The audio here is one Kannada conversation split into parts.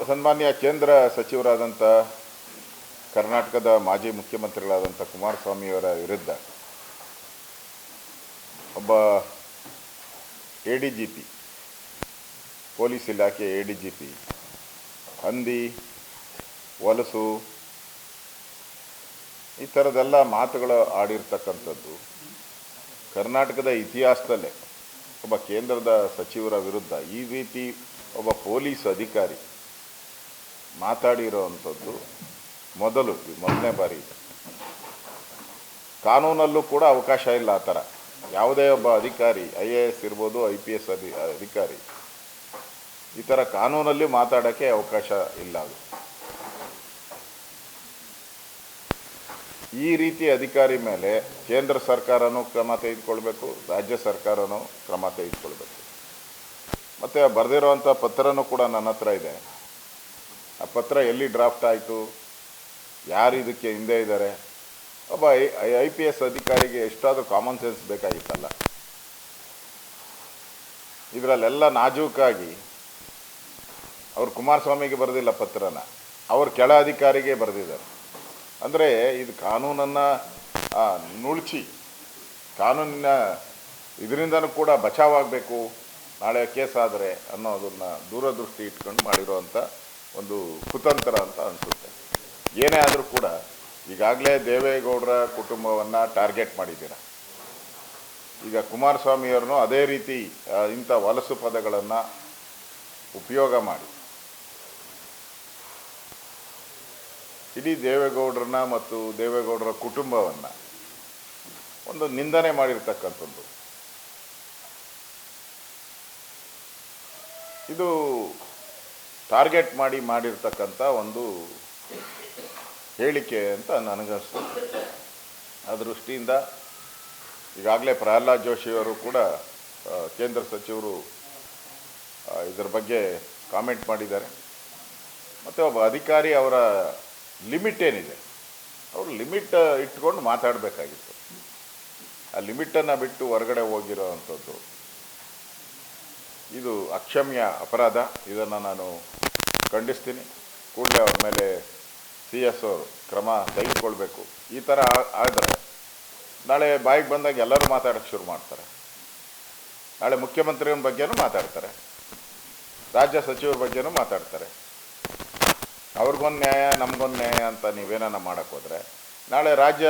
ಸನ್ಮಾನ್ಯ ಕೇಂದ್ರ ಸಚಿವರಾದಂಥ ಕರ್ನಾಟಕದ ಮಾಜಿ ಮುಖ್ಯಮಂತ್ರಿಗಳಾದಂಥ ಕುಮಾರಸ್ವಾಮಿಯವರ ವಿರುದ್ಧ ಒಬ್ಬ ADGP ಪೊಲೀಸ್ ಇಲಾಖೆ ADGP ಹಂದಿ ವಲಸು ಈ ಥರದೆಲ್ಲ ಮಾತುಗಳು ಆಡಿರ್ತಕ್ಕಂಥದ್ದು ಕರ್ನಾಟಕದ ಇತಿಹಾಸದಲ್ಲೇ ಒಬ್ಬ ಕೇಂದ್ರದ ಸಚಿವರ ವಿರುದ್ಧ ಈ ರೀತಿ ಒಬ್ಬ ಪೊಲೀಸ್ ಅಧಿಕಾರಿ ಮಾತಾಡಿರೋವಂಥದ್ದು ಮೊದಲನೇ ಬಾರಿ. ಕಾನೂನಲ್ಲೂ ಕೂಡ ಅವಕಾಶ ಇಲ್ಲ ಆ ಥರ. ಯಾವುದೇ ಒಬ್ಬ ಅಧಿಕಾರಿ IAS ಇರ್ಬೋದು IPS ಅಧಿಕಾರಿ ಈ ಥರ ಕಾನೂನಲ್ಲಿ ಮಾತಾಡೋಕ್ಕೆ ಅವಕಾಶ ಇಲ್ಲ. ಅದು ಈ ರೀತಿ ಅಧಿಕಾರಿ ಮೇಲೆ ಕೇಂದ್ರ ಸರ್ಕಾರನೂ ಕ್ರಮ ತೆಗೆದುಕೊಳ್ಬೇಕು, ರಾಜ್ಯ ಸರ್ಕಾರನೂ ಕ್ರಮ ತೆಗೆದುಕೊಳ್ಬೇಕು. ಮತ್ತು ಬರೆದಿರೋವಂಥ ಪತ್ರನೂ ಕೂಡ ನನ್ನ ಹತ್ರ ಇದೆ. ಆ ಪತ್ರ ಎಲ್ಲಿ ಡ್ರಾಫ್ಟ್ ಆಯಿತು, ಯಾರು ಇದಕ್ಕೆ ಹಿಂದೆ ಇದ್ದಾರೆ, ಒಬ್ಬ IPS ಅಧಿಕಾರಿಗೆ ಎಷ್ಟಾದರೂ ಕಾಮನ್ ಸೆನ್ಸ್ ಬೇಕಾಗಿತ್ತಲ್ಲ. ಇದರಲ್ಲೆಲ್ಲ ನಾಜೂಕಾಗಿ ಅವರು ಕುಮಾರಸ್ವಾಮಿಗೆ ಬರೆದಿಲ್ಲ ಪತ್ರನ, ಅವ್ರ ಕೆಳ ಅಧಿಕಾರಿಗೆ ಬರೆದಿದ್ದಾರೆ. ಅಂದರೆ ಇದು ಕಾನೂನನ್ನು ನುಳ್ಚಿ ಕಾನೂನಿನ ಇದರಿಂದನೂ ಕೂಡ ಬಚಾವಾಗಬೇಕು, ನಾಳೆ ಕೇಸ್ ಆದರೆ ಅನ್ನೋದನ್ನು ದೂರದೃಷ್ಟಿ ಇಟ್ಕೊಂಡು ಮಾಡಿರೋವಂಥ ಒಂದು ಕುತಂತ್ರ ಅಂತ ಅನಿಸುತ್ತೆ. ಏನೇ ಆದರೂ ಕೂಡ ಈಗಾಗಲೇ ದೇವೇಗೌಡರ ಕುಟುಂಬವನ್ನು ಟಾರ್ಗೆಟ್ ಮಾಡಿದ್ದೀರ. ಈಗ ಕುಮಾರಸ್ವಾಮಿಯವ್ರನ್ನೂ ಅದೇ ರೀತಿ ಇಂಥ ವಲಸು ಪದಗಳನ್ನು ಉಪಯೋಗ ಮಾಡಿ ಇಡೀ ದೇವೇಗೌಡರನ್ನ ಮತ್ತು ದೇವೇಗೌಡರ ಕುಟುಂಬವನ್ನು ಒಂದು ನಿಂದನೆ ಮಾಡಿರ್ತಕ್ಕಂಥದ್ದು. ಇದು ಟಾರ್ಗೆಟ್ ಮಾಡಿರ್ತಕ್ಕಂಥ ಒಂದು ಹೇಳಿಕೆ ಅಂತ ನನಗನ್ನಿಸ್ತದೆ. ಆ ದೃಷ್ಟಿಯಿಂದ ಈಗಾಗಲೇ ಪ್ರಹ್ಲಾದ್ ಜೋಶಿಯವರು ಕೂಡ ಕೇಂದ್ರ ಸಚಿವರು ಇದರ ಬಗ್ಗೆ ಕಾಮೆಂಟ್ ಮಾಡಿದ್ದಾರೆ. ಮತ್ತು ಒಬ್ಬ ಅಧಿಕಾರಿ ಅವರ ಲಿಮಿಟ್ ಏನಿದೆ, ಅವರು ಲಿಮಿಟ್ ಇಟ್ಕೊಂಡು ಮಾತಾಡಬೇಕಾಗಿತ್ತು. ಆ ಲಿಮಿಟನ್ನು ಬಿಟ್ಟು ಹೊರಗಡೆ ಹೋಗಿರೋ ಅಂಥದ್ದು ಇದು ಅಕ್ಷಮ್ಯ ಅಪರಾಧ. ಇದನ್ನು ನಾನು ಖಂಡಿಸ್ತೀನಿ. ಕೂಡಲೇ ಅವ್ರ ಮೇಲೆ CS ಅವರು ಕ್ರಮ ತೆಗೆದುಕೊಳ್ಬೇಕು. ಈ ಥರ ಆದರೆ ನಾಳೆ ಬಾಯಿಗೆ ಬಂದಾಗ ಎಲ್ಲರೂ ಮಾತಾಡೋಕ್ಕೆ ಶುರು ಮಾಡ್ತಾರೆ. ನಾಳೆ ಮುಖ್ಯಮಂತ್ರಿಯ ಬಗ್ಗೆನೂ ಮಾತಾಡ್ತಾರೆ, ರಾಜ್ಯ ಸಚಿವರ ಬಗ್ಗೆನೂ ಮಾತಾಡ್ತಾರೆ. ಅವ್ರಿಗೊಂದು ನ್ಯಾಯ ನಮಗೊಂದು ನ್ಯಾಯ ಅಂತ ನೀವೇನ ಮಾಡೋಕ್ಕೆ ಹೋದರೆ, ನಾಳೆ ರಾಜ್ಯ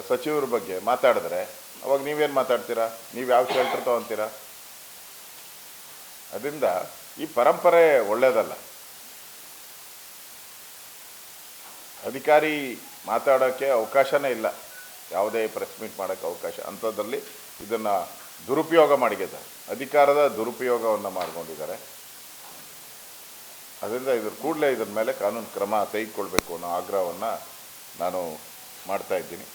ಸಚಿವರ ಬಗ್ಗೆ ಮಾತಾಡಿದ್ರೆ ಅವಾಗ ನೀವೇನು ಮಾತಾಡ್ತೀರಾ? ನೀವು ಯಾವ ಶೆಲ್ಟರ್ ತೊಗೊತೀರಾ? ಅದರಿಂದ ಈ ಪರಂಪರೆ ಒಳ್ಳೆಯದಲ್ಲ. ಅಧಿಕಾರಿ ಮಾತಾಡೋಕ್ಕೆ ಅವಕಾಶನೇ ಇಲ್ಲ, ಯಾವುದೇ ಪ್ರೆಸ್ ಮೀಟ್ ಮಾಡೋಕ್ಕೆ ಅವಕಾಶ. ಅಂಥದ್ದಲ್ಲಿ ಇದನ್ನು ದುರುಪಯೋಗ ಮಾಡಿದ್ದಾರೆ, ಅಧಿಕಾರದ ದುರುಪಯೋಗವನ್ನು ಮಾಡ್ಕೊಂಡಿದ್ದಾರೆ. ಅದರಿಂದ ಕೂಡಲೇ ಇದರ ಮೇಲೆ ಕಾನೂನು ಕ್ರಮ ತೆಗೆದುಕೊಳ್ಬೇಕು ಅನ್ನೋ ಆಗ್ರಹವನ್ನು ನಾನು ಮಾಡ್ತಾಯಿದ್ದೀನಿ.